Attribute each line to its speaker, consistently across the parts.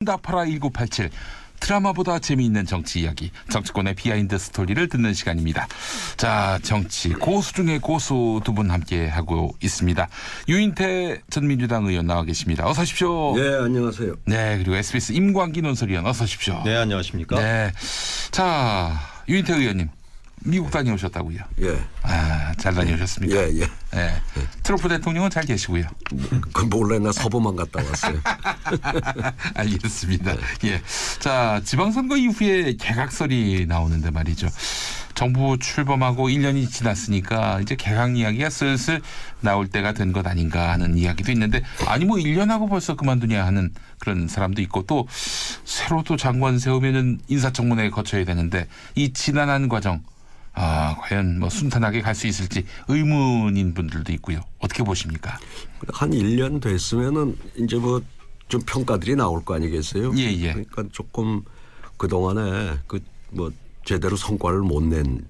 Speaker 1: 응답하라 1987 드라마보다 재미있는 정치 이야기, 정치권의 비하인드 스토리를 듣는 시간입니다. 자, 정치 고수 중에 고수 두 분 함께 하고 있습니다. 유인태 전 민주당 의원 나와 계십니다. 어서 오십시오.
Speaker 2: 네, 안녕하세요.
Speaker 1: 네, 그리고 SBS 임광기 논설위원 어서 오십시오.
Speaker 3: 네, 안녕하십니까.
Speaker 1: 네, 자, 유인태 의원님 미국 다녀오셨다고요?
Speaker 2: 예.
Speaker 1: 아, 잘 다녀오셨습니까?
Speaker 2: 예, 예.
Speaker 1: 네. 트럼프 대통령은 잘 계시고요.
Speaker 2: 그건 몰래 나 서부만 갔다 왔어요.
Speaker 1: 알겠습니다. 예. 자, 지방선거 이후에 개각설이 나오는데 말이죠. 정부 출범하고 1년이 지났으니까 이제 개각 이야기가 슬슬 나올 때가 된 것 아닌가 하는 이야기도 있는데, 아니 뭐 1년하고 벌써 그만두냐 하는 그런 사람도 있고, 또 새로 또 장관 세우면은 인사청문회 거쳐야 되는데 이 지난한 과정 과연 뭐 순탄하게 갈 수 있을지 의문인 분들도 있고요. 어떻게 보십니까?
Speaker 2: 한 1년 됐으면은 이제 뭐 좀 평가들이 나올 거 아니겠어요?
Speaker 1: 예, 예.
Speaker 2: 그러니까 조금 그동안에 그 뭐 제대로 성과를 못 낸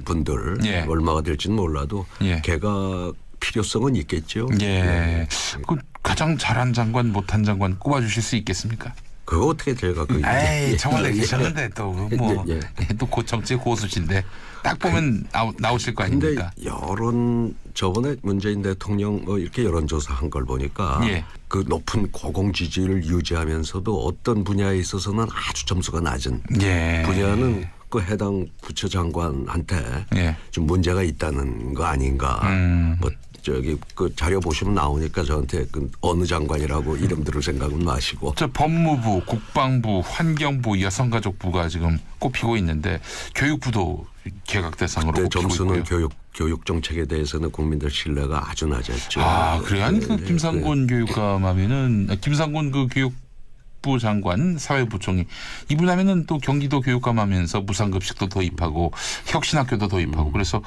Speaker 2: 분들
Speaker 1: 예.
Speaker 2: 얼마가 될지는 몰라도
Speaker 1: 예.
Speaker 2: 개각 필요성은 있겠죠.
Speaker 1: 예. 그 가장 잘한 장관, 못한 장관 꼽아주실 수 있겠습니까?
Speaker 2: 그거 어떻게 제가 그
Speaker 1: 에이, 저번에 계셨는데 또 뭐 또 정치 고수신데 딱 보면 나오실 거
Speaker 2: 근데
Speaker 1: 아닙니까?
Speaker 2: 여론 저번에 문재인 대통령 뭐 이렇게 여론조사 한 걸 보니까
Speaker 1: 예.
Speaker 2: 그 높은 고공 지지를 유지하면서도 어떤 분야에 있어서는 아주 점수가 낮은
Speaker 1: 예.
Speaker 2: 분야는 그 해당 부처 장관한테
Speaker 1: 예.
Speaker 2: 좀 문제가 있다는 거 아닌가. 뭐 저기 그 자료 보시면 나오니까 저한테 그 어느 장관이라고 이름 들을 생각은 마시고.
Speaker 1: 저 법무부, 국방부, 환경부, 여성가족부가 지금 꼽히고 있는데 교육부도 개각 대상으로
Speaker 2: 그때
Speaker 1: 꼽히고
Speaker 2: 점수는
Speaker 1: 있고요.
Speaker 2: 교육 정책에 대해서는 국민들 신뢰가 아주 낮았죠.
Speaker 1: 아, 그래요? 아니 그
Speaker 2: 네,
Speaker 1: 김상곤 교육감 하면은 김상곤 그 교육부 장관 사회부총리 이분 하면은 또 경기도 교육감 하면서 무상급식도 도입하고 혁신학교도 도입하고 그래서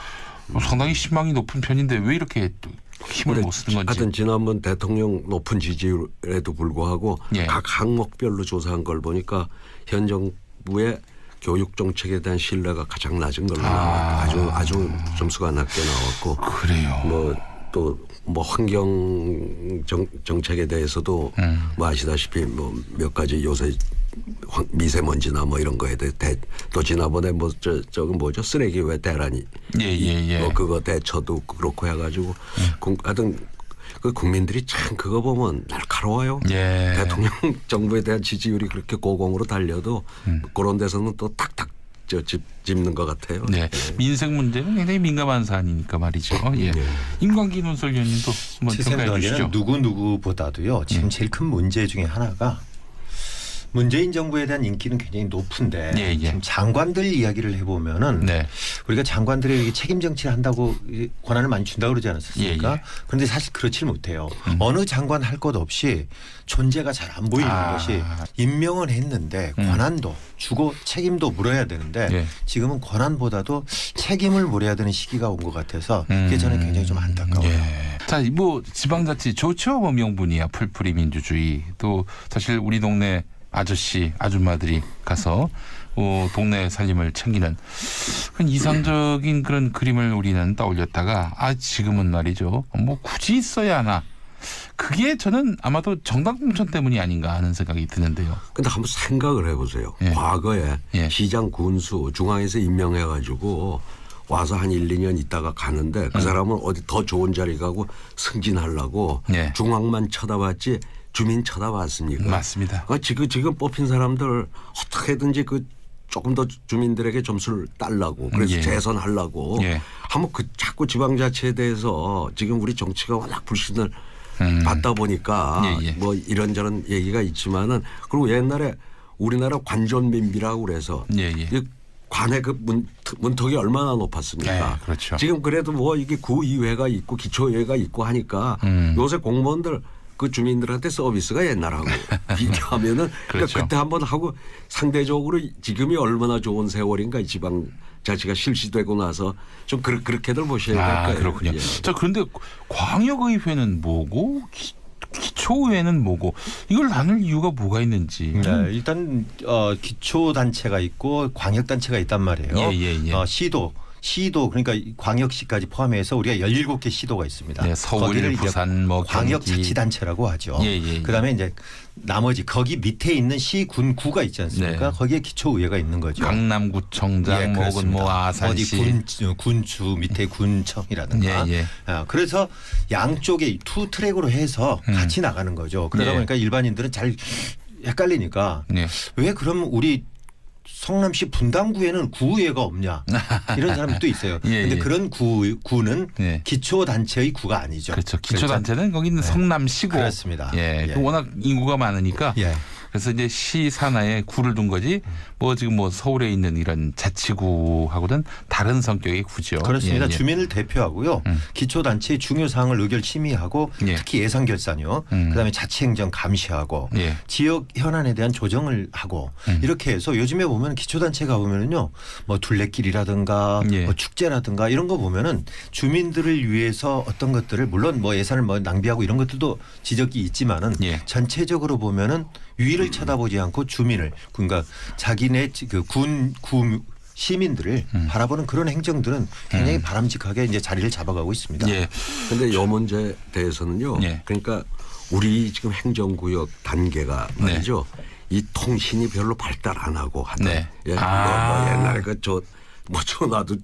Speaker 1: 상당히 신망이 높은 편인데 왜 이렇게 또 힘을 못 쓰는 건지.
Speaker 2: 하여튼 지난번 대통령 높은 지지율에도 불구하고
Speaker 1: 예.
Speaker 2: 각 항목별로 조사한 걸 보니까 현 정부의 교육 정책에 대한 신뢰가 가장 낮은 걸로 나왔고 아주 점수가 낮게 나왔고.
Speaker 1: 그래요.
Speaker 2: 뭐 또 뭐 환경 정책에 대해서도 뭐 아시다시피 뭐 몇 가지 요새 미세먼지나 뭐 이런 거에 대해 또 지난번에 뭐 저거 뭐죠 쓰레기 왜 대란이
Speaker 1: 예.
Speaker 2: 뭐 그거 대처도 그렇고 해가지고 하여튼 그 국민들이 참 그거 보면 날카로워요.
Speaker 1: 예.
Speaker 2: 대통령 정부에 대한 지지율이 그렇게 고공으로 달려도 그런 데서는 또 탁탁 짚는 것 같아요.
Speaker 1: 네. 민생 문제는 굉장히 민감한 사안이니까 말이죠. 예. 임광기 논설위원님도 한번
Speaker 3: 제
Speaker 1: 평가해 주시죠.
Speaker 3: 생각에는 누구보다도요. 지금 제일 큰 문제 중에 하나가 문재인 정부에 대한 인기는 굉장히 높은데
Speaker 1: 예.
Speaker 3: 지금 장관들 이야기를 해보면은
Speaker 1: 네.
Speaker 3: 우리가 장관들에게 책임 정치를 한다고 권한을 많이 준다고 그러지 않았습니까?
Speaker 1: 예.
Speaker 3: 그런데 사실 그렇지 못해요. 어느 장관 할 것 없이 존재가 잘 안 보이는 것이 임명은 했는데 권한도 주고 책임도 물어야 되는데
Speaker 1: 예.
Speaker 3: 지금은 권한보다도 책임을 물어야 되는 시기가 온 것 같아서 그게 저는 굉장히 좀 안타까워요.
Speaker 1: 예. 자, 뭐 지방자치 좋죠. 뭐 명분이야. 풀풀이 민주주의. 또 사실 우리 동네 아저씨, 아줌마들이 가서 동네 살림을 챙기는 그런 이상적인 그런 그림을 우리는 떠올렸다가 지금은 말이죠. 뭐 굳이 있어야 하나. 그게 저는 아마도 정당 공천 때문이 아닌가 하는 생각이 드는데요.
Speaker 2: 근데 한번 생각을 해보세요.
Speaker 1: 예.
Speaker 2: 과거에
Speaker 1: 예.
Speaker 2: 시장 군수 중앙에서 임명해가지고 와서 한 1, 2년 있다가 가는데 그 사람은 어디 더 좋은 자리 가고 승진하려고
Speaker 1: 예.
Speaker 2: 중앙만 쳐다봤지 주민 쳐다봤습니까?
Speaker 1: 맞습니다.
Speaker 2: 지금 뽑힌 사람들 어떻게든지 그 조금 더 주민들에게 점수를 달라고 그래서
Speaker 1: 예.
Speaker 2: 재선하려고
Speaker 1: 예.
Speaker 2: 한번 자꾸 지방자치에 대해서 지금 우리 정치가 워낙 불신을 받다 보니까
Speaker 1: 예.
Speaker 2: 뭐 이런저런 얘기가 있지만은 그리고 옛날에 우리나라 관존민비라고 그래서
Speaker 1: 예.
Speaker 2: 이 관의 그 문턱이 얼마나 높았습니까?
Speaker 1: 네, 그렇죠.
Speaker 2: 지금 그래도 뭐 이게 구의회가 있고 기초의회가 있고 하니까 요새 공무원들 그 주민들한테 서비스가 옛날하고 비교하면은
Speaker 1: 그렇죠.
Speaker 2: 그러니까 그때 한번 하고 상대적으로 지금이 얼마나 좋은 세월인가 이 지방 자치가 실시되고 나서 좀 그렇게들 보셔야 될 거예요.
Speaker 1: 그렇군요.
Speaker 2: 예.
Speaker 1: 자, 그런데 광역의회는 뭐고 기초의회는 뭐고 이걸 나눌 이유가 뭐가 있는지.
Speaker 3: 네, 일단 기초단체가 있고 광역단체가 있단 말이에요.
Speaker 1: 예.
Speaker 3: 시도 시도 그러니까 광역시까지 포함해서 우리가 17개 시도가 있습니다.
Speaker 1: 네, 서울,
Speaker 3: 거기를 이제
Speaker 1: 부산, 뭐
Speaker 3: 광역자치단체라고 하죠.
Speaker 1: 예, 예, 예.
Speaker 3: 그다음에 이제 나머지 거기 밑에 있는 시, 군, 구가 있지 않습니까?
Speaker 1: 네.
Speaker 3: 거기에 기초의회가 있는 거죠.
Speaker 1: 강남구청장,
Speaker 3: 예,
Speaker 1: 뭐 혹은 뭐 아산시,
Speaker 3: 어디 군주 밑에 군청이라든가.
Speaker 1: 예, 예.
Speaker 3: 그래서 양쪽에 투 트랙으로 해서 같이 나가는 거죠. 그러다
Speaker 1: 예.
Speaker 3: 보니까 일반인들은 잘 헷갈리니까
Speaker 1: 네.
Speaker 3: 왜 그럼 우리 성남시 분당구에는 구의회가 없냐 이런 사람도 있어요.
Speaker 1: 예,
Speaker 3: 근데
Speaker 1: 예.
Speaker 3: 그런 구는
Speaker 1: 예.
Speaker 3: 기초단체의 구가 아니죠.
Speaker 1: 그렇죠. 기초단체는 거기는 성남시고.
Speaker 3: 그렇습니다.
Speaker 1: 예.
Speaker 3: 예.
Speaker 1: 워낙 인구가 많으니까.
Speaker 3: 예.
Speaker 1: 그래서 이제 시 산하에 구를 둔 거지. 뭐 지금 뭐 서울에 있는 이런 자치구하고는 다른 성격의 구죠.
Speaker 3: 그렇습니다.
Speaker 1: 예, 예.
Speaker 3: 주민을 대표하고요. 기초단체의 중요 사항을 의결 심의하고
Speaker 1: 예.
Speaker 3: 특히 예산결산이요. 그다음에 자치행정 감시하고
Speaker 1: 예.
Speaker 3: 지역 현안에 대한 조정을 하고 이렇게 해서 요즘에 보면 기초단체가 보면은요. 뭐 둘레길이라든가
Speaker 1: 예.
Speaker 3: 뭐 축제라든가 이런 거 보면은 주민들을 위해서 어떤 것들을 물론 뭐 예산을 뭐 낭비하고 이런 것들도 지적이 있지만은
Speaker 1: 예.
Speaker 3: 전체적으로 보면은 위를 쳐다보지 않고 주민을 그러니까 자기네 구 시민들을 바라보는 그런 행정들은 굉장히 바람직하게 이제 자리를 잡아가고 있습니다.
Speaker 1: 예.
Speaker 2: 근데 이 문제에 대해서는요.
Speaker 1: 예.
Speaker 2: 그러니까 우리 지금 행정구역 단계가 말이죠. 이 통신이 별로 발달 안 하고 하던
Speaker 1: 네.
Speaker 2: 예.
Speaker 1: 아.
Speaker 2: 뭐 옛날에 뭐 전화도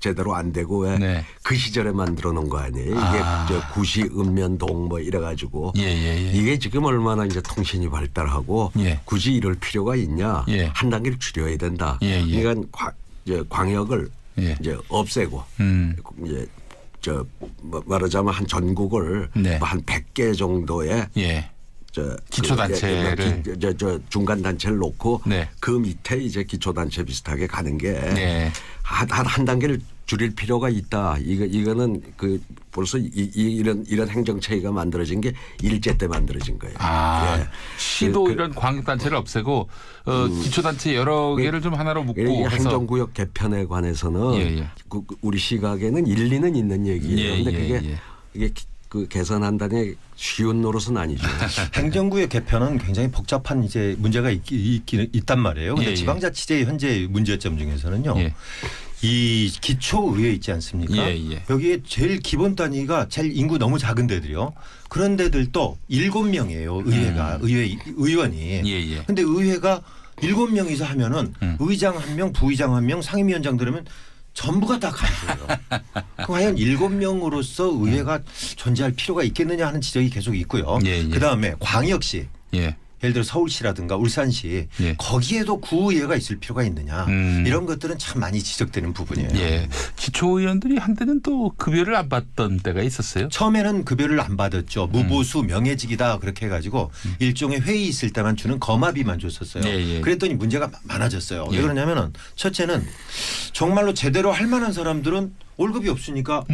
Speaker 2: 제대로 안 되고 왜
Speaker 1: 네.
Speaker 2: 그 시절에 만들어 놓은 거 아니에요. 이게 저 구시 읍면동 뭐 이래가지고
Speaker 1: 예, 예, 예.
Speaker 2: 이게 지금 얼마나 이제 통신이 발달하고
Speaker 1: 예.
Speaker 2: 굳이 이럴 필요가 있냐.
Speaker 1: 예.
Speaker 2: 한 단계를 줄여야 된다.
Speaker 1: 예, 예.
Speaker 2: 그러니까 이제 광역을
Speaker 1: 예.
Speaker 2: 이제 없애고 이제 말하자면 한 전국을
Speaker 1: 네.
Speaker 2: 한 100개 정도의
Speaker 1: 예. 기초단체를
Speaker 2: 저 중간 단체를 놓고
Speaker 1: 네.
Speaker 2: 그 밑에 이제 기초단체 비슷하게 가는 게
Speaker 1: 네.
Speaker 2: 한 단계를 줄일 필요가 있다. 이거는 그 벌써 이런 행정 체계가 만들어진 게 일제 때 만들어진 거예요.
Speaker 1: 아,
Speaker 2: 예.
Speaker 1: 시도 이런 광역단체를 없애고 기초단체 여러 개를 좀 하나로 묶고 해서
Speaker 2: 행정구역 개편에 관해서는
Speaker 1: 예, 예.
Speaker 2: 우리 시각에는 일리는 있는 얘기예요.
Speaker 1: 예,
Speaker 2: 그런데
Speaker 1: 예,
Speaker 2: 이게 그 개선한다는 쉬운 노릇은 아니죠.
Speaker 3: 행정구역 개편은 굉장히 복잡한 이제 문제가 있단 말이에요. 근데
Speaker 1: 예, 예.
Speaker 3: 지방자치제의 현재 문제점 중에서는요.
Speaker 1: 예.
Speaker 3: 이 기초의회 있지 않습니까?
Speaker 1: 예, 예.
Speaker 3: 여기에 제일 기본 단위가 제일 인구 너무 작은 데들이요. 그런 데들도 7명이에요. 의회가 의원이.
Speaker 1: 예, 예.
Speaker 3: 근데 의회가 7명이서 하면은 의장 1명, 부의장 1명, 상임위원장 들으면 전부가 다 가져요. 과연 7명으로서 의회가 존재할 필요가 있겠느냐 하는 지적이 계속 있고요.
Speaker 1: 예, 예.
Speaker 3: 그다음에 광역시
Speaker 1: 예.
Speaker 3: 예를 들어 서울시라든가 울산시
Speaker 1: 예.
Speaker 3: 거기에도 구의회가 있을 필요가 있느냐 이런 것들은 참 많이 지적되는 부분이에요.
Speaker 1: 예. 기초의원들이 한때는 또 급여를 안 받던 때가 있었어요.
Speaker 3: 처음에는 급여를 안 받았죠. 무보수 명예직이다 그렇게 해가지고 일종의 회의 있을 때만 주는 거마비만 줬었어요.
Speaker 1: 예, 예.
Speaker 3: 그랬더니 문제가 많아졌어요.
Speaker 1: 예.
Speaker 3: 왜 그러냐면은 첫째는 정말로 제대로 할 만한 사람들은 월급이 없으니까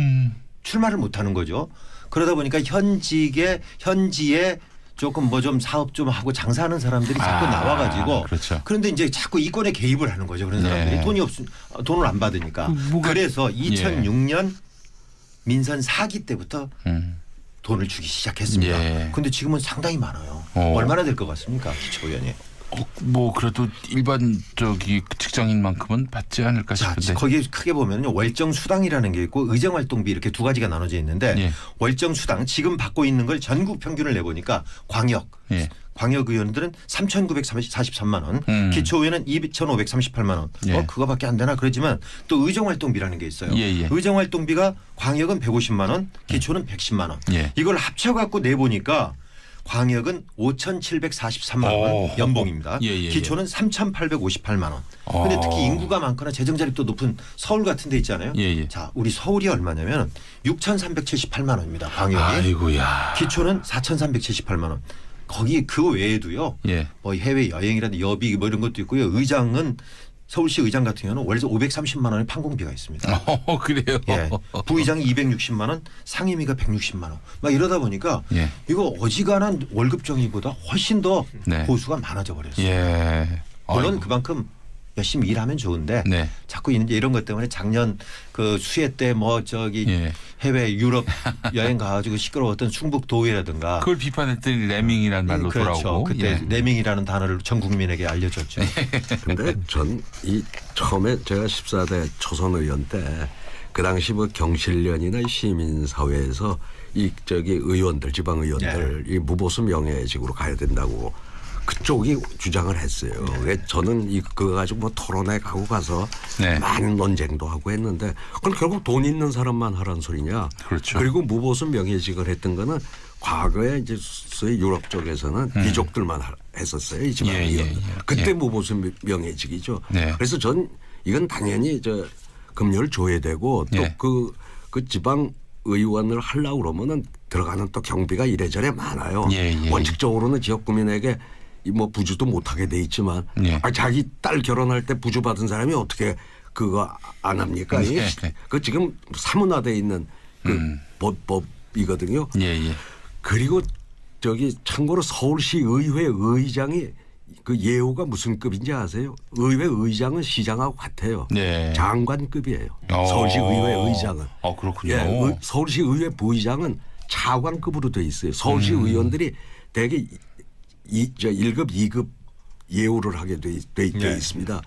Speaker 3: 출마를 못하는 거죠. 그러다 보니까 현지에 조금 뭐 좀 사업 좀 하고 장사하는 사람들이 자꾸 나와가지고
Speaker 1: 그렇죠.
Speaker 3: 그런데 이제 자꾸 이권에 개입을 하는 거죠. 그런 사람들이
Speaker 1: 네.
Speaker 3: 돈을 안 받으니까. 그래서 2006년 민선 4기 때부터 돈을 주기 시작했습니다. 그런데 지금은 상당히 많아요. 얼마나 될 것 같습니까? 기초의원이.
Speaker 1: 뭐 그래도 일반 직장인만큼은 받지 않을까 싶은데.
Speaker 3: 거기에 크게 보면요. 월정 수당이라는 게 있고 의정 활동비 이렇게 두 가지가 나눠져 있는데
Speaker 1: 예.
Speaker 3: 월정 수당 지금 받고 있는 걸 전국 평균을 내보니까
Speaker 1: 예.
Speaker 3: 광역 의원들은 3,943만 원, 기초의원은 2,538만 원.
Speaker 1: 예.
Speaker 3: 그거밖에 안 되나 그러지만 또 의정 활동비라는 게 있어요.
Speaker 1: 예.
Speaker 3: 의정 활동비가 광역은 150만 원, 기초는 110만 원.
Speaker 1: 예.
Speaker 3: 이걸 합쳐 갖고 내보니까 광역은 5,743만 원 연봉입니다.
Speaker 1: 예.
Speaker 3: 기초는 3,858만 원. 그런데 특히 인구가 많거나 재정자립도 높은 서울 같은 데 있잖아요.
Speaker 1: 예.
Speaker 3: 자, 우리 서울이 얼마냐면 6,378만 원입니다. 광역이.
Speaker 1: 아이고야.
Speaker 3: 기초는 4,378만 원. 거기 그 외에도요.
Speaker 1: 예.
Speaker 3: 뭐 해외 여행이라든지 여비 뭐 이런 것도 있고요. 의장은 서울시 의장 같은 경우는 월세 530만 원의 판공비가 있습니다.
Speaker 1: 그래요.
Speaker 3: 예. 부의장이 260만 원, 상임위가 160만 원. 막 이러다 보니까
Speaker 1: 예.
Speaker 3: 이거 어지간한 월급 정의보다 훨씬 더
Speaker 1: 네.
Speaker 3: 보수가 많아져 버렸어요.
Speaker 1: 예.
Speaker 3: 물론
Speaker 1: 아이고.
Speaker 3: 그만큼 열심히 일하면 좋은데
Speaker 1: 네.
Speaker 3: 자꾸 이제 이런 것 때문에 작년 그 수해 때 뭐 저기
Speaker 1: 예.
Speaker 3: 해외 유럽 여행 가가지고 시끄러웠던 충북 도의라든가
Speaker 1: 그걸 비판했더니 레밍이라는 말로
Speaker 3: 그렇죠.
Speaker 1: 돌아오고.
Speaker 3: 그때
Speaker 1: 예.
Speaker 3: 레밍이라는 단어를 전 국민에게 알려줬죠.
Speaker 2: 근데 전 이 처음에 제가 14대 초선 의원 때 그 당시 뭐 경실련이나 시민사회에서 이 저기 의원들 지방 의원들 이 무보수 명예직으로 가야 된다고 그쪽이 주장을 했어요. 그래서 저는 그거 가지고 뭐 토론회 가고 가서
Speaker 1: 네.
Speaker 2: 많은 논쟁도 하고 했는데 그걸 결국 돈 있는 사람만 하라는 소리냐.
Speaker 1: 그렇죠.
Speaker 2: 그리고 무보수 명예직을 했던 거는 과거에 이제 소위 유럽 쪽에서는 귀족들만 했었어요. 이 지방 의원. 그때
Speaker 1: 예.
Speaker 2: 무보수 명예직이죠.
Speaker 1: 네.
Speaker 2: 그래서 전 이건 당연히 저 금요일 줘야 되고 또
Speaker 1: 예.
Speaker 2: 그 지방 의원을 하려고 그러면은 들어가는 또 경비가 이래저래 많아요.
Speaker 1: 예, 예.
Speaker 2: 원칙적으로는 지역 구민에게 이 뭐 부주도 못하게 돼 있지만
Speaker 1: 예.
Speaker 2: 자기 딸 결혼할 때 부주 받은 사람이 어떻게 그거 안 합니까?
Speaker 1: 네.
Speaker 2: 그 지금 사문화돼 있는 그 법이거든요.
Speaker 1: 예, 예.
Speaker 2: 그리고 저기 참고로 서울시 의회 의장이 그 예우가 무슨 급인지 아세요? 의회 의장은 시장하고 같아요.
Speaker 1: 네.
Speaker 2: 장관급이에요.
Speaker 1: 어.
Speaker 2: 서울시 의회 의장은.
Speaker 1: 그렇군요.
Speaker 2: 예, 서울시 의회 부의장은 차관급으로 돼 있어요. 서울시 의원들이 대개 1급, 2급 예우를 하게 돼 있습니다.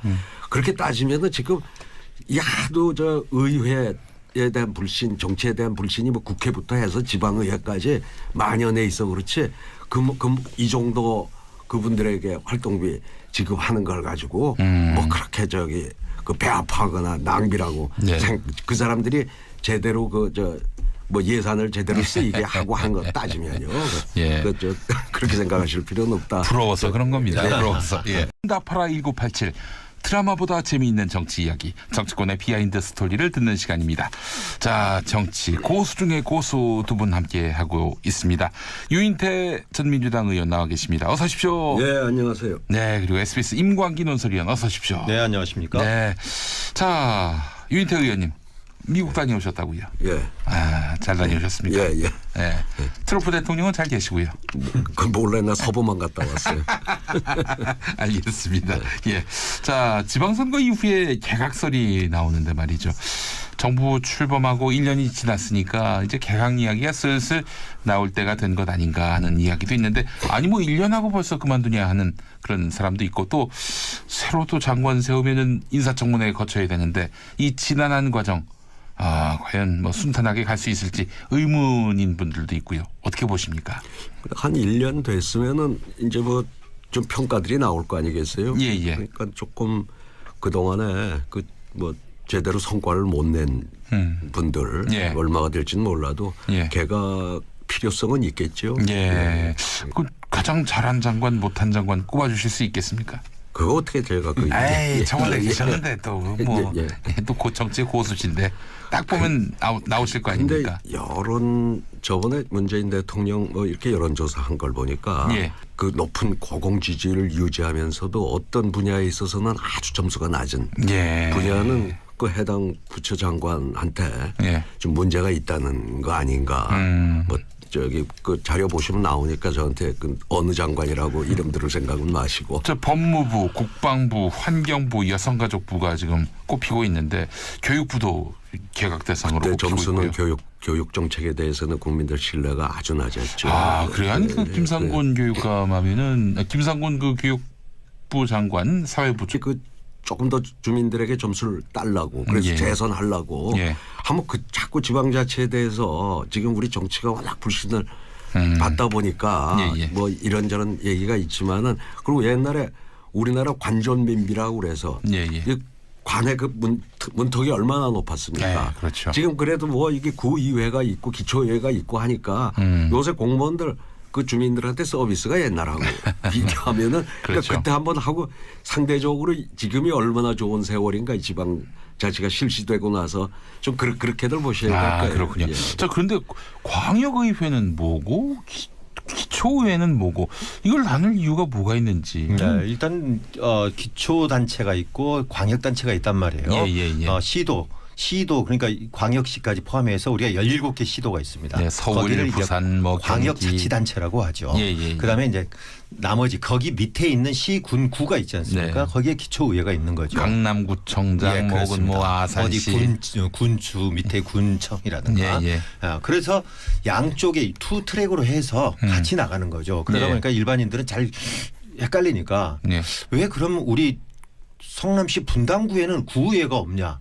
Speaker 2: 그렇게 따지면은 지금 야도 저 의회에 대한 불신, 정치에 대한 불신이 뭐 국회부터 해서 지방의회까지 만연해 있어 그렇지. 이 정도 그분들에게 활동비 지급하는 걸 가지고 뭐 그렇게 저기 그 배합하거나 낭비라고
Speaker 1: 네.
Speaker 2: 그 사람들이 제대로 뭐 예산을 제대로 쓰이게 하고 하는 거 따지면요.
Speaker 1: 예.
Speaker 2: 그렇게 생각하실 필요는 없다.
Speaker 1: 부러워서 그런 겁니다. 부러워서. 예. 응답하라 1987. 드라마보다 재미있는 정치 이야기, 정치권의 비하인드 스토리를 듣는 시간입니다. 자, 정치 고수 중에 고수 두 분 함께 하고 있습니다. 유인태 전 민주당 의원 나와 계십니다. 어서 오십시오.
Speaker 2: 네, 안녕하세요.
Speaker 1: 네, 그리고 SBS 임광기 논설위원 어서 오십시오.
Speaker 3: 네, 안녕하십니까?
Speaker 1: 네. 자, 유인태 의원님. 미국 다녀오셨다고요?
Speaker 2: 예.
Speaker 1: 잘 다녀오셨습니까?
Speaker 2: 예, 예.
Speaker 1: 네. 트럼프 대통령은 잘 계시고요.
Speaker 2: 그 몰래 나 서부만 갔다 왔어요.
Speaker 1: 알겠습니다. 예. 자, 지방선거 이후에 개각설이 나오는데 말이죠. 정부 출범하고 1년이 지났으니까 이제 개각 이야기가 슬슬 나올 때가 된 것 아닌가 하는 이야기도 있는데 아니 뭐 1년하고 벌써 그만두냐 하는 그런 사람도 있고 또 새로 또 장관 세우면은 인사청문회 거쳐야 되는데 이 지난한 과정 과연 뭐 순탄하게 갈 수 있을지 의문인 분들도 있고요. 어떻게 보십니까?
Speaker 2: 한 1년 됐으면은 이제 뭐 좀 평가들이 나올 거 아니겠어요?
Speaker 1: 예, 예.
Speaker 2: 그러니까 조금 그동안에 뭐 제대로 성과를 못 낸 분들
Speaker 1: 예.
Speaker 2: 얼마가 될지는 몰라도
Speaker 1: 예.
Speaker 2: 개각 필요성은 있겠죠.
Speaker 1: 예. 그 가장 잘한 장관, 못한 장관 꼽아주실 수 있겠습니까?
Speaker 2: 그거 어떻게 제가
Speaker 1: 에이, 저번에 계셨는데 또 뭐 또 정치 고수신데 딱 보면 나오실 거
Speaker 2: 근데
Speaker 1: 아닙니까?
Speaker 2: 저번에 문재인 대통령 뭐 이렇게 여론조사 한 걸 보니까
Speaker 1: 예.
Speaker 2: 그 높은 고공 지지를 유지하면서도 어떤 분야에 있어서는 아주 점수가 낮은
Speaker 1: 예.
Speaker 2: 분야는 그 해당 부처장관한테
Speaker 1: 예.
Speaker 2: 좀 문제가 있다는 거 아닌가. 뭐 저기 그 자료 보시면 나오니까 저한테 그 어느 장관이라고 이름 들을 생각은 마시고.
Speaker 1: 저 법무부, 국방부, 환경부, 여성가족부가 지금 꼽히고 있는데 교육부도 개각 대상으로
Speaker 2: 그때
Speaker 1: 꼽히고
Speaker 2: 점수는
Speaker 1: 있고요.
Speaker 2: 교육 정책에 대해서는 국민들 신뢰가 아주 낮았죠.
Speaker 1: 그래요? 아니 그 김상곤 교육감하면은 김상곤 그 교육부 장관 사회부
Speaker 2: 그 조금 더 주민들에게 점수를 달라고 그래서
Speaker 1: 예.
Speaker 2: 재선하려고
Speaker 1: 예.
Speaker 2: 하면 그 자꾸 지방자치에 대해서 지금 우리 정치가 워낙 불신을 받다 보니까
Speaker 1: 예, 예.
Speaker 2: 뭐 이런저런 얘기가 있지만은 그리고 옛날에 우리나라 관전민비라고 그래서
Speaker 1: 예, 예.
Speaker 2: 이 관의 그 문턱이 얼마나 높았습니까?
Speaker 1: 네, 그렇죠.
Speaker 2: 지금 그래도 뭐 이게 구의회가 있고 기초의회가 있고 하니까 요새 공무원들 그 주민들한테 서비스가 옛날하고 비교하면은
Speaker 1: 그렇죠.
Speaker 2: 그러니까 그때 한번 하고 상대적으로 지금이 얼마나 좋은 세월인가 지방 자치가 실시되고 나서 좀 그렇게들 보셔야 될 거예요.
Speaker 1: 그렇군요.
Speaker 2: 예.
Speaker 1: 자, 그런데 광역의회는 뭐고 기초의회는 뭐고 이걸 나눌 이유가 뭐가 있는지.
Speaker 3: 네, 일단 기초 단체가 있고 광역 단체가 있단 말이에요.
Speaker 1: 예.
Speaker 3: 시도 시도 그러니까 광역시까지 포함해서 우리가 17개 시도가 있습니다.
Speaker 1: 네, 서울,
Speaker 3: 거기를 이제
Speaker 1: 부산, 뭐
Speaker 3: 광역자치단체라고 하죠.
Speaker 1: 예.
Speaker 3: 그다음에 이제 나머지 거기 밑에 있는 시, 군, 구가 있지 않습니까?
Speaker 1: 네.
Speaker 3: 거기에 기초의회가 있는 거죠.
Speaker 1: 강남구청장,
Speaker 3: 예,
Speaker 1: 혹은 뭐 아산시,
Speaker 3: 어디 군주 밑에 군청이라든가.
Speaker 1: 예.
Speaker 3: 그래서 양쪽에 투 트랙으로 해서 같이 나가는 거죠. 그러다
Speaker 1: 예.
Speaker 3: 보니까 일반인들은 잘 헷갈리니까
Speaker 1: 예.
Speaker 3: 왜 그럼 우리 성남시 분당구에는 구의회가 없냐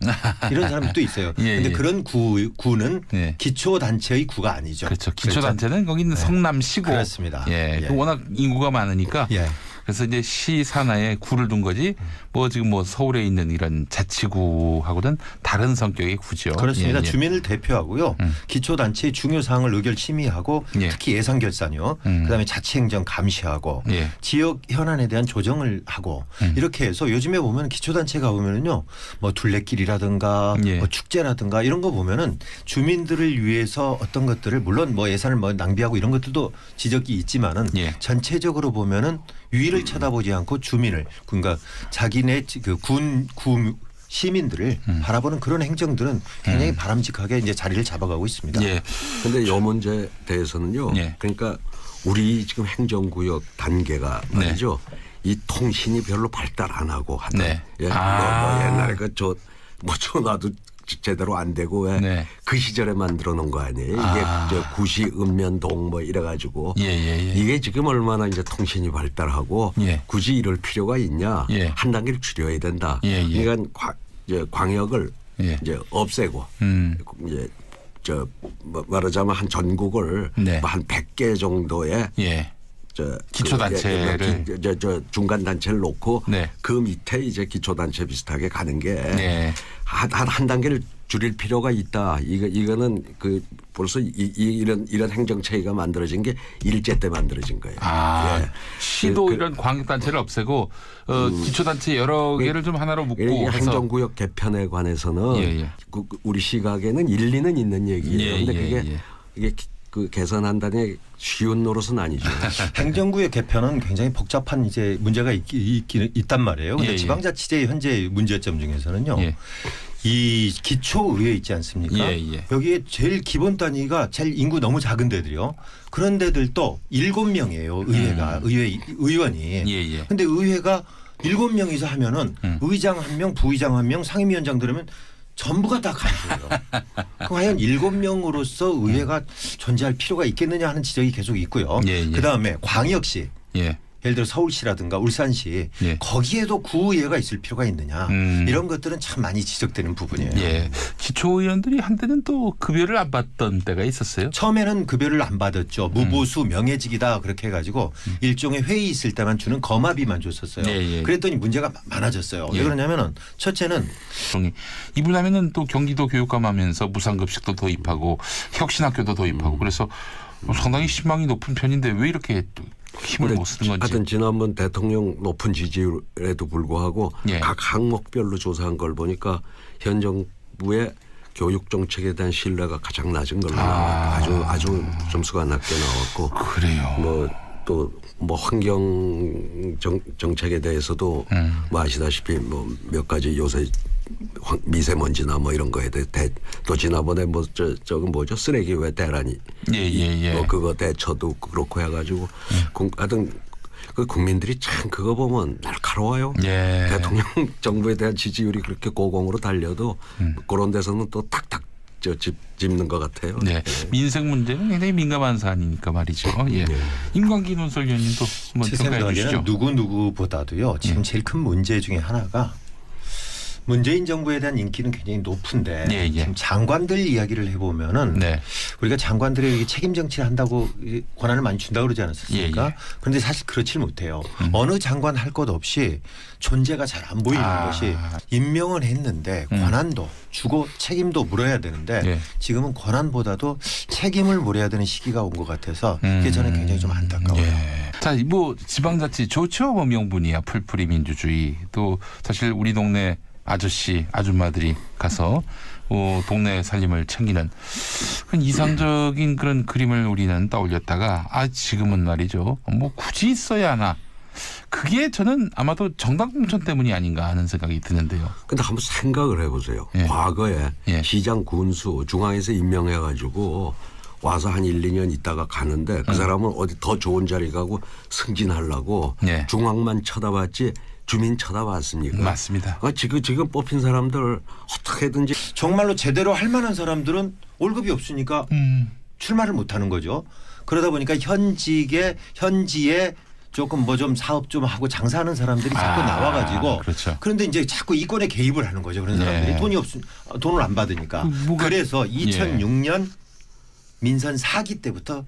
Speaker 3: 이런 사람도 있어요. 그런데 그런 구는
Speaker 1: 예.
Speaker 3: 기초단체의 구가 아니죠.
Speaker 1: 그렇죠. 기초단체는 거기 있는 성남시고.
Speaker 3: 그렇습니다.
Speaker 1: 예. 워낙 인구가 많으니까.
Speaker 3: 예.
Speaker 1: 그래서 이제 시 산하에 구를 둔 거지. 뭐 지금 뭐 서울에 있는 이런 자치구하고는 다른 성격의 구죠.
Speaker 3: 그렇습니다.
Speaker 1: 예.
Speaker 3: 주민을 대표하고요. 기초단체의 중요 사항을 의결 심의하고
Speaker 1: 예.
Speaker 3: 특히 예산 결산요. 그다음에 자치행정 감시하고
Speaker 1: 예.
Speaker 3: 지역 현안에 대한 조정을 하고 이렇게 해서 요즘에 보면 기초단체가 보면은요. 뭐 둘레길이라든가
Speaker 1: 예.
Speaker 3: 뭐 축제라든가 이런 거 보면은 주민들을 위해서 어떤 것들을 물론 뭐 예산을 뭐 낭비하고 이런 것들도 지적이 있지만은
Speaker 1: 예.
Speaker 3: 전체적으로 보면은 위를 쳐다보지 않고 주민을 그러니까 자기네 군 시민들을 바라보는 그런 행정들은 굉장히 바람직하게 이제 자리를 잡아가고 있습니다.
Speaker 1: 예.
Speaker 2: 근데 이 문제에 대해서는요.
Speaker 1: 예.
Speaker 2: 그러니까 우리 지금 행정구역 단계가 말이죠. 이 통신이 별로 발달 안 하고 하던.
Speaker 1: 네.
Speaker 2: 예. 뭐 옛날에 뭐 전화도 제대로 안 되고 왜
Speaker 1: 네.
Speaker 2: 그 시절에 만들어 놓은 거 아니에요. 이게 저 구시 읍면동 뭐 이래가지고
Speaker 1: 예.
Speaker 2: 이게 지금 얼마나 이제 통신이 발달하고
Speaker 1: 예.
Speaker 2: 굳이 이럴 필요가 있냐.
Speaker 1: 예.
Speaker 2: 한 단계를 줄여야 된다.
Speaker 1: 예.
Speaker 2: 그러니까 이제 광역을
Speaker 1: 예.
Speaker 2: 이제 없애고 이제 뭐 말하자면 한 전국을
Speaker 1: 네.
Speaker 2: 뭐 한 100개 정도의
Speaker 1: 예. 기초단체를
Speaker 2: 저 중간 단체를 놓고
Speaker 1: 네.
Speaker 2: 그 밑에 이제 기초단체 비슷하게 가는 게
Speaker 1: 네.
Speaker 2: 한 단계를 줄일 필요가 있다. 이거는 벌써 이런 행정 체계가 만들어진 게 일제 때 만들어진 거예요. 예.
Speaker 1: 시도 이런 광역단체를 없애고 기초단체 여러 개를 좀 하나로 묶고
Speaker 2: 이
Speaker 1: 해서
Speaker 2: 행정구역 개편에 관해서는 우리 시각에는 일리는 있는 얘기예요. 그런데 이게 그 개선한다는 게 쉬운 노릇은 아니죠.
Speaker 3: 행정구역 개편은 굉장히 복잡한 이제 문제가 있단 말이에요. 그런데 지방자치제의 현재 문제점 중에서는요. 이 기초의회 있지 않습니까? 여기에 제일 기본 단위가 제일 인구 너무 작은 데들이요. 그런 데들도 7명이에요. 의회가 의원이. 그런데 의회가 7명이서 하면은 의장 1명, 부의장 1명, 상임위원장 들으면 전부가 다 간주예요. 과연 7명으로서 의회가 존재할 필요가 있겠느냐 하는 지적이 계속 있고요. 그다음에 광역시. 예를 들어 서울시라든가 울산시 거기에도 구의회가 있을 필요가 있느냐 이런 것들은 참 많이 지적되는 부분이에요.
Speaker 1: 기초의원들이 한때는 또 급여를 안 받던 때가 있었어요.
Speaker 3: 처음에는 급여를 안 받았죠. 무보수 명예직이다 그렇게 해가지고 일종의 회의 있을 때만 주는 거마비만 줬었어요. 그랬더니 문제가 많아졌어요. 왜 그러냐면은 첫째는
Speaker 1: 이분 하면은 또 경기도 교육감 하면서 무상급식도 도입하고 혁신학교도 도입하고 그래서 상당히 신망이 높은 편인데 왜 이렇게 또 힘을 못 쓰는 건지.
Speaker 2: 하여튼 지난번 대통령 높은 지지율에도 불구하고 각 항목별로 조사한 걸 보니까 현 정부의 교육 정책에 대한 신뢰가 가장 낮은 걸로 나와요. 아주 점수가 낮게 나왔고.
Speaker 1: 그래요.
Speaker 2: 뭐 환경 정책에 대해서도 뭐 아시다시피 뭐 몇 가지 요새 미세먼지나 뭐 이런 거에 대해 또 지난번에 뭐 저거 뭐죠 쓰레기 왜 대란이 뭐 그거 대처도 그렇고 해가지고 하여튼 그 국민들이 참 그거 보면 날카로워요. 대통령 정부에 대한 지지율이 그렇게 고공으로 달려도 그런 데서는 또 탁탁 짚는 것 같아요.
Speaker 1: 민생 문제는 굉장히 민감한 사안이니까 말이죠. 임광기 논설위원님도 한번 평가해 주시죠.
Speaker 3: 누구보다도요. 지금 제일 큰 문제 중에 하나가 문재인 정부에 대한 인기는 굉장히 높은데 지금 장관들 이야기를 해보면은 우리가 장관들에게 책임 정치를 한다고 권한을 많이 준다고 그러지 않았습니까? 그런데 사실 그렇지 못해요. 어느 장관 할 것 없이 존재가 잘 안 보이는 것이 임명은 했는데 권한도 주고 책임도 물어야 되는데 지금은 권한보다도 책임을 물어야 되는 시기가 온 것 같아서 그게 저는 굉장히 좀 안타까워요.
Speaker 1: 자, 뭐 지방자치 좋죠. 뭐 명분이야. 풀뿌리 민주주의. 또 사실 우리 동네 아저씨, 아줌마들이 가서 동네 살림을 챙기는 그런 이상적인 그런 그림을 우리는 떠올렸다가 지금은 말이죠. 뭐 굳이 있어야 하나. 그게 저는 아마도 정당 공천 때문이 아닌가 하는 생각이 드는데요.
Speaker 2: 근데 한번 생각을 해보세요.
Speaker 1: 예.
Speaker 2: 과거에
Speaker 1: 예.
Speaker 2: 시장 군수 중앙에서 임명해가지고 와서 한 1, 2년 있다가 가는데 그 사람은 어디 더 좋은 자리 가고 승진하려고
Speaker 1: 예.
Speaker 2: 중앙만 쳐다봤지 주민 쳐다봤습니까?
Speaker 1: 맞습니다.
Speaker 2: 지금 뽑힌 사람들 어떻게든지
Speaker 3: 정말로 제대로 할 만한 사람들은 월급이 없으니까 출마를 못 하는 거죠. 그러다 보니까 현지에 조금 뭐 좀 사업 좀 하고 장사하는 사람들이 자꾸 나와가지고
Speaker 1: 그렇죠.
Speaker 3: 그런데 이제 자꾸 이권에 개입을 하는 거죠. 그런 사람들이
Speaker 1: 네.
Speaker 3: 돈을 안 받으니까. 그래서 2006년 민선 4기 때부터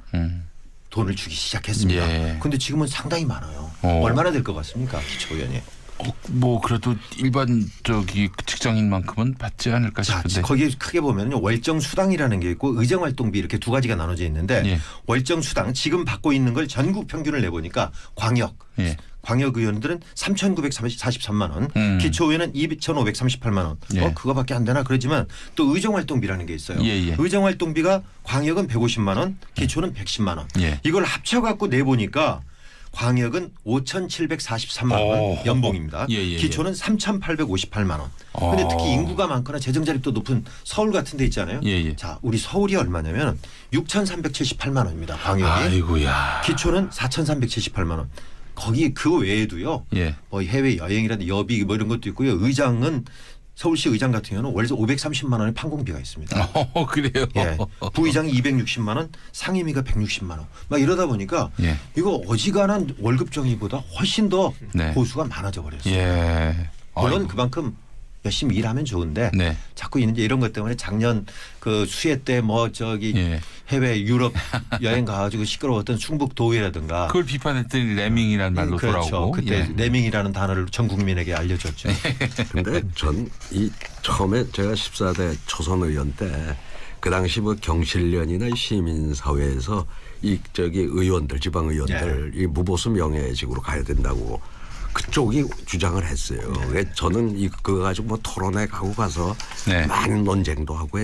Speaker 3: 돈을 주기 시작했습니다.
Speaker 1: 예.
Speaker 3: 그런데 지금은 상당히 많아요.
Speaker 1: 어.
Speaker 3: 얼마나 될 것 같습니까? 기초의원이.
Speaker 1: 뭐 그래도 일반 직장인만큼은 받지 않을까
Speaker 3: 자,
Speaker 1: 싶은데.
Speaker 3: 거기에 크게 보면요. 월정 수당이라는 게 있고 의정 활동비 이렇게 두 가지가 나눠져 있는데
Speaker 1: 예.
Speaker 3: 월정 수당 지금 받고 있는 걸 전국 평균을 내보니까
Speaker 1: 예.
Speaker 3: 광역 의원들은 3,943만 원, 기초의원은 2,538만 원.
Speaker 1: 예.
Speaker 3: 그거밖에 안 되나 그러지만 또 의정 활동비라는 게 있어요.
Speaker 1: 예.
Speaker 3: 의정 활동비가 광역은 150만 원, 기초는 110만 원.
Speaker 1: 예.
Speaker 3: 이걸 합쳐 갖고 내보니까 광역은 5,743만 원
Speaker 1: 오.
Speaker 3: 연봉입니다.
Speaker 1: 예.
Speaker 3: 기초는 3,858만 원. 그런데 특히 인구가 많거나 재정 자립도 높은 서울 같은 데 있잖아요.
Speaker 1: 예.
Speaker 3: 자, 우리 서울이 얼마냐면 6,378만 원입니다. 광역이.
Speaker 1: 아이고야.
Speaker 3: 기초는 4,378만 원. 거기 그 외에도요.
Speaker 1: 예.
Speaker 3: 뭐 해외 여행이라든지 여비 뭐 이런 것도 있고요. 의장은 서울시 의장 같은 경우는 월세 530만 원의 판공비가 있습니다.
Speaker 1: 그래요.
Speaker 3: 예. 부의장이 260만 원, 상임위가 160만 원. 막 이러다 보니까
Speaker 1: 예.
Speaker 3: 이거 어지간한 월급 정의보다 훨씬 더
Speaker 1: 네.
Speaker 3: 보수가 많아져 버렸어요.
Speaker 1: 예.
Speaker 3: 물론
Speaker 1: 아이고.
Speaker 3: 그만큼 열심히 일하면 좋은데
Speaker 1: 네.
Speaker 3: 자꾸 이제 이런 것 때문에 작년 그 수해 때 뭐 저기
Speaker 1: 예.
Speaker 3: 해외 유럽 여행 가가지고 시끄러웠던 충북 도의라든가
Speaker 1: 그걸 비판했더니 레밍이라는 말로
Speaker 3: 그렇죠.
Speaker 1: 돌아오고.
Speaker 3: 그때
Speaker 1: 예.
Speaker 3: 레밍이라는 단어를 전 국민에게 알려줬죠.
Speaker 2: 근데 전 이 처음에 제가 14대 초선 의원 때 그 당시 뭐 경실련이나 시민사회에서 이 의원들 지방 의원들 이 무보수 명예직으로 가야 된다고 그쪽이 주장을 했어요. 저는 그거 가지고 뭐 토론회 가고 가서
Speaker 1: 네.
Speaker 2: 많은 논쟁도 하고